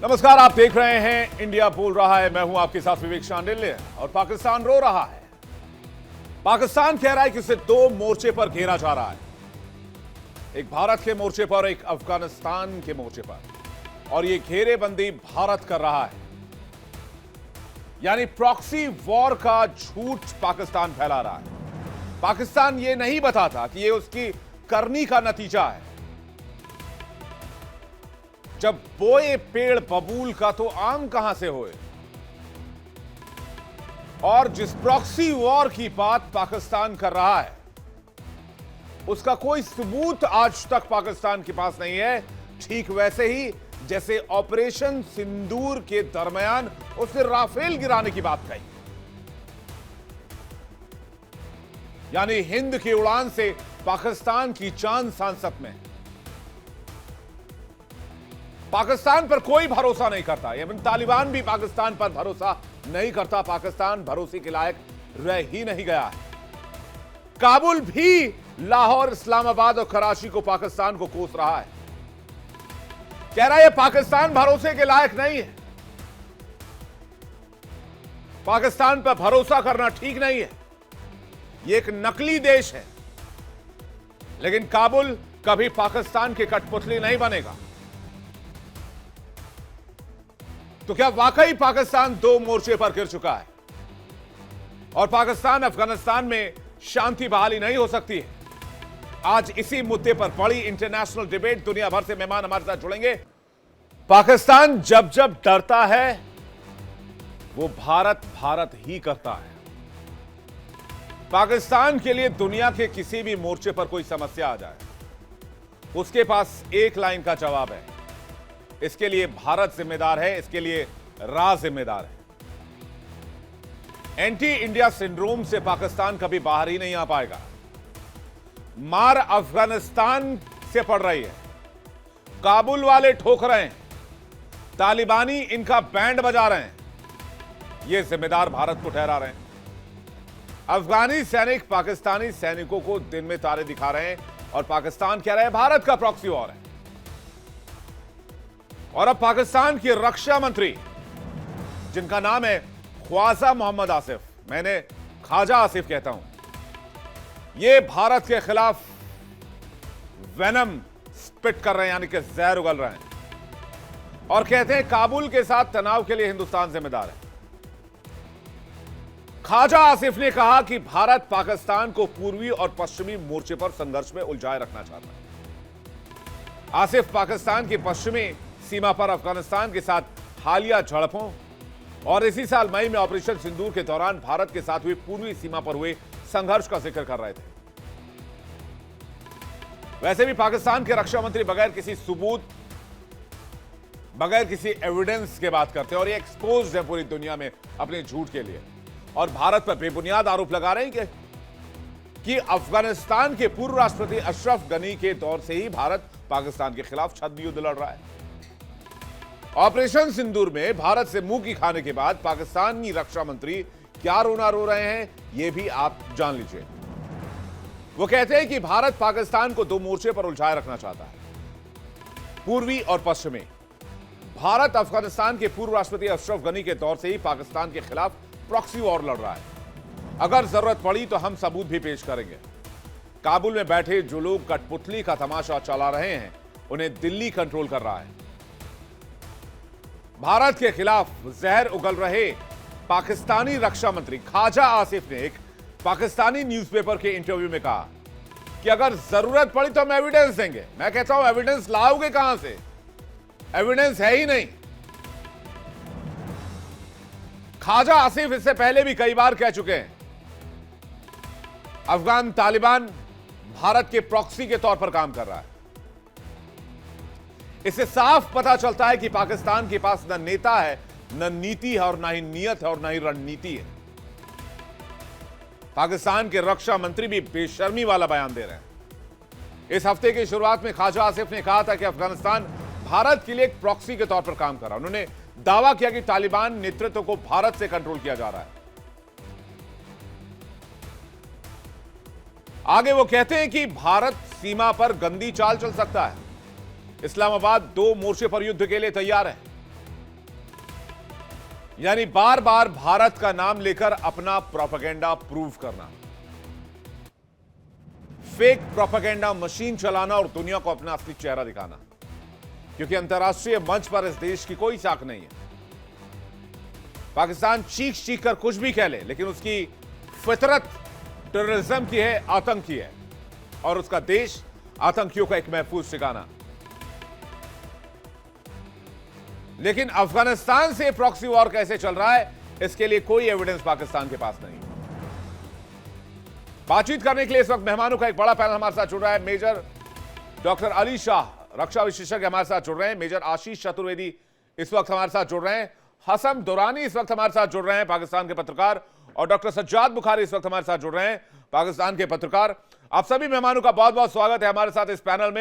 नमस्कार, आप देख रहे हैं इंडिया बोल रहा है। मैं हूं आपके साथ विवेक शांडिल्य। और पाकिस्तान रो रहा है। पाकिस्तान कह रहा है कि उसे दो मोर्चे पर घेरा जा रहा है, एक भारत के मोर्चे पर, एक अफगानिस्तान के मोर्चे पर। और यह घेरेबंदी भारत कर रहा है, यानी प्रॉक्सी वॉर का झूठ पाकिस्तान फैला रहा है। पाकिस्तान यह नहीं बताता कि यह उसकी करनी का नतीजा है। जब बोए पेड़ बबूल का तो आम कहां से होए। और जिस प्रॉक्सी वॉर की बात पाकिस्तान कर रहा है, उसका कोई सबूत आज तक पाकिस्तान के पास नहीं है। ठीक वैसे ही जैसे ऑपरेशन सिंदूर के दरमियान उसने राफेल गिराने की बात कही, यानी हिंद की उड़ान से पाकिस्तान की जान सांसत में। पाकिस्तान पर कोई भरोसा नहीं करता, इवन तालिबान भी पाकिस्तान पर भरोसा नहीं करता। पाकिस्तान भरोसे के लायक रह ही नहीं गया है। काबुल भी लाहौर, इस्लामाबाद और कराची को, पाकिस्तान को कोस रहा है। कह रहा है पाकिस्तान भरोसे के लायक नहीं है, पाकिस्तान पर भरोसा करना ठीक नहीं है, यह एक नकली देश है। लेकिन काबुल कभी पाकिस्तान के कठपुतली नहीं बनेगा। तो क्या वाकई पाकिस्तान दो मोर्चे पर गिर चुका है और पाकिस्तान अफगानिस्तान में शांति बहाली नहीं हो सकती है? आज इसी मुद्दे पर बड़ी इंटरनेशनल डिबेट, दुनिया भर से मेहमान हमारे साथ जुड़ेंगे। पाकिस्तान जब जब डरता है वो भारत भारत ही करता है। पाकिस्तान के लिए दुनिया के किसी भी मोर्चे पर कोई समस्या आ जाए, उसके पास एक लाइन का जवाब है, इसके लिए भारत जिम्मेदार है, इसके लिए रा जिम्मेदार है। एंटी इंडिया सिंड्रोम से पाकिस्तान कभी बाहर ही नहीं आ पाएगा। मार अफगानिस्तान से पड़ रही है, काबुल वाले ठोक रहे हैं, तालिबानी इनका बैंड बजा रहे हैं, ये जिम्मेदार भारत को ठहरा रहे हैं। अफगानी सैनिक पाकिस्तानी सैनिकों को दिन में तारे दिखा रहे हैं और पाकिस्तान कह रहा है भारत का प्रॉक्सी वॉर है। और अब पाकिस्तान की रक्षा मंत्री, जिनका नाम है ख्वाजा मोहम्मद आसिफ, मैंने ख्वाजा आसिफ कहता हूं, ये भारत के खिलाफ वेनम स्पिट कर रहे हैं, यानी कि जहर उगल रहे हैं, और कहते हैं काबुल के साथ तनाव के लिए हिंदुस्तान जिम्मेदार है। ख्वाजा आसिफ ने कहा कि भारत पाकिस्तान को पूर्वी और पश्चिमी मोर्चे पर संघर्ष में उलझाए रखना चाहता है। आसिफ पाकिस्तान की पश्चिमी सीमा पर अफगानिस्तान के साथ हालिया झड़पों और इसी साल मई में ऑपरेशन सिंदूर के दौरान भारत के साथ हुई पूर्वी सीमा पर हुए संघर्ष का जिक्र कर रहे थे। वैसे भी पाकिस्तान के रक्षा मंत्री बगैर किसी सबूत, बगैर किसी एविडेंस के बात करते हैं और ये एक्सपोज्ड है पूरी दुनिया में अपने झूठ के लिए। और भारत पर बेबुनियाद आरोप लगा रहे हैं कि अफगानिस्तान के पूर्व राष्ट्रपति अशरफ गनी के दौर से ही भारत पाकिस्तान के खिलाफ छद्म युद्ध लड़ रहा है। ऑपरेशन सिंदूर में भारत से मुंह की खाने के बाद पाकिस्तानी रक्षा मंत्री क्या रोना रो रहे हैं, यह भी आप जान लीजिए। वो कहते हैं कि भारत पाकिस्तान को दो मोर्चे पर उलझाए रखना चाहता है, पूर्वी और पश्चिमी। भारत अफगानिस्तान के पूर्व राष्ट्रपति अशरफ गनी के दौर से ही पाकिस्तान के खिलाफ प्रॉक्सी वॉर लड़ रहा है। अगर जरूरत पड़ी तो हम सबूत भी पेश करेंगे। काबुल में बैठे जो लोग कठपुतली का तमाशा चला रहे हैं, उन्हें दिल्ली कंट्रोल कर रहा है। भारत के खिलाफ जहर उगल रहे पाकिस्तानी रक्षा मंत्री ख्वाजा आसिफ ने एक पाकिस्तानी न्यूज़पेपर के इंटरव्यू में कहा कि अगर जरूरत पड़ी तो हम एविडेंस देंगे। मैं कहता हूं एविडेंस लाओगे कहां से? एविडेंस है ही नहीं। ख्वाजा आसिफ इससे पहले भी कई बार कह चुके हैं, अफगान तालिबान भारत के प्रॉक्सी के तौर पर काम कर रहा है। इससे साफ पता चलता है कि पाकिस्तान के पास न नेता है, न नीति है, और न ही नियत है, और न ही रणनीति है। पाकिस्तान के रक्षा मंत्री भी बेशर्मी वाला बयान दे रहे हैं। इस हफ्ते की शुरुआत में ख्वाजा आसिफ ने कहा था कि अफगानिस्तान भारत के लिए एक प्रॉक्सी के तौर पर काम कर रहा है। उन्होंने दावा किया कि तालिबान नेतृत्व को भारत से कंट्रोल किया जा रहा है। आगे वो कहते हैं कि भारत सीमा पर गंदी चाल चल सकता है। इस्लामाबाद दो मोर्चे पर युद्ध के लिए तैयार है। यानी बार बार भारत का नाम लेकर अपना प्रोपेगेंडा प्रूव करना, फेक प्रोपेगेंडा मशीन चलाना और दुनिया को अपना असली चेहरा दिखाना, क्योंकि अंतर्राष्ट्रीय मंच पर इस देश की कोई साख नहीं है। पाकिस्तान चीख चीख कर कुछ भी कह ले, लेकिन उसकी फितरत टेररिज्म की है, आतंक की है, और उसका देश आतंकियों का एक महफूज ठिकाना। लेकिन अफगानिस्तान से प्रॉक्सी वॉर कैसे चल रहा है, इसके लिए कोई एविडेंस पाकिस्तान के पास नहीं। बातचीत करने के लिए इस वक्त मेहमानों का एक बड़ा पैनल हमारे साथ जुड़ रहा है। मेजर डॉक्टर अली शाह, रक्षा विशेषज्ञ, हमारे साथ जुड़ रहे हैं। मेजर आशीष चतुर्वेदी इस वक्त हमारे साथ जुड़ रहे हैं। हसन दुरानी इस वक्त हमारे साथ जुड़ रहे हैं, पाकिस्तान के पत्रकार। और डॉक्टर सज्जाद बुखारी इस वक्त हमारे साथ जुड़ रहे हैं, पाकिस्तान के पत्रकार। आप सभी मेहमानों का बहुत बहुत स्वागत है हमारे साथ इस पैनल में।